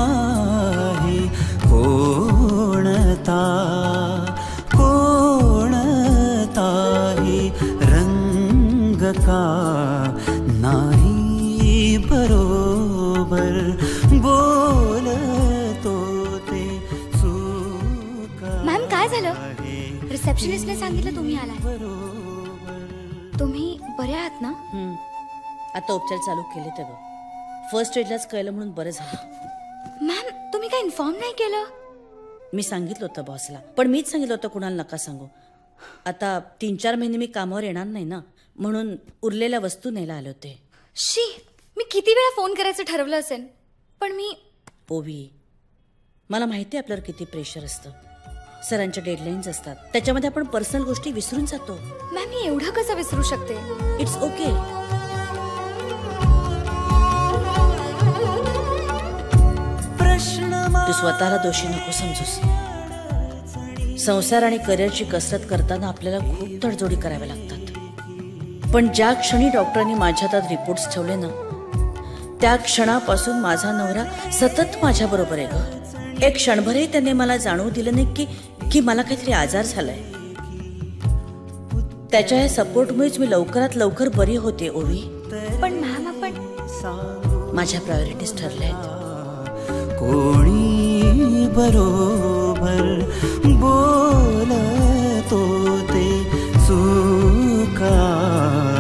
आहे कोणता कोणताही रंग का नाही बरोबर बोलतो ते चुका। मॅम काय झालं? रिसेप्शनिस्टने सांगितलं तुम्ही आलाय। तुम्ही बरे आहात ना? आता उपचार चालू केले ते ग। फर्स्ट एडलाच कळलं म्हणून बरं झालं। मॅम तुम्ही काय इन्फॉर्म नाही केलं? मी सांगितलं होतं बॉसला, पण मीच सांगितलं होतं कुणाला नका सांगू। आता 3-4 महिने मी कामावर येणार नाही ना, म्हणून उरलेल्या वस्तू न्यायला आले होते। शी, मी किती वेळा फोन करायचं ठरवलं असेल, पण मी ओवी, मला माहिती आहे आपल्यावर किती प्रेशर असतं। सरांच्या डेडलाईन्स असतात, त्याच्यामध्ये आपण पर्सनल गोष्टी विसरून जातो। मॅम मी एवढं कसं विसरू शकते? It's okay. तू स्वतःला दोषी नको समजूस। संसार आणि करिअरची कसरत करताना आपल्याला खूप तडजोडी कराव्या लागतात, पण ज्या क्षणी डॉक्टरांनी माझ्या हातात रिपोर्ट्स ठेवले ना, त्या क्षणापासून माझा नवरा सतत माझ्या बरोबर आहे ग। एक क्षणभरही त्यांनी मला जाणवू दिलं नाही की मला काहीतरी आजार झालाय। त्याच्या या सपोर्टमुळेच मी लवकरात लवकर बरी होते ओवी। पण मॅम आपण माझ्या प्रायोरिटीज ठरल्या आहेत। कोणी बरोबर बोलतो ते चुका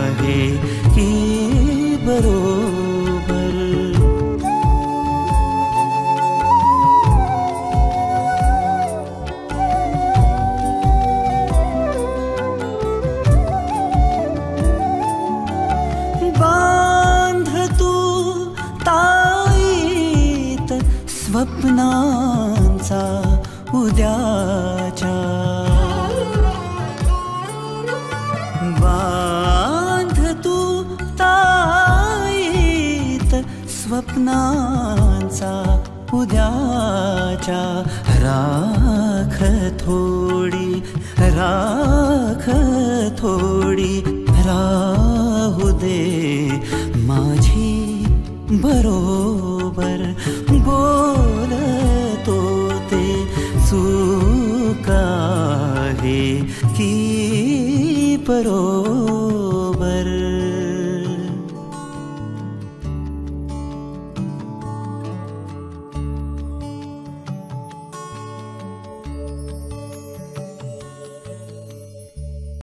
आहे की बरोबर। बांध तू ताईत स्वप्नांचा उद्याच्या, बांध तू ताईत स्वप्नांचा उद्याच्या। राख थोडी राहू दे माझी बरोबर बोलतो ते चुका आहे की बरोबर।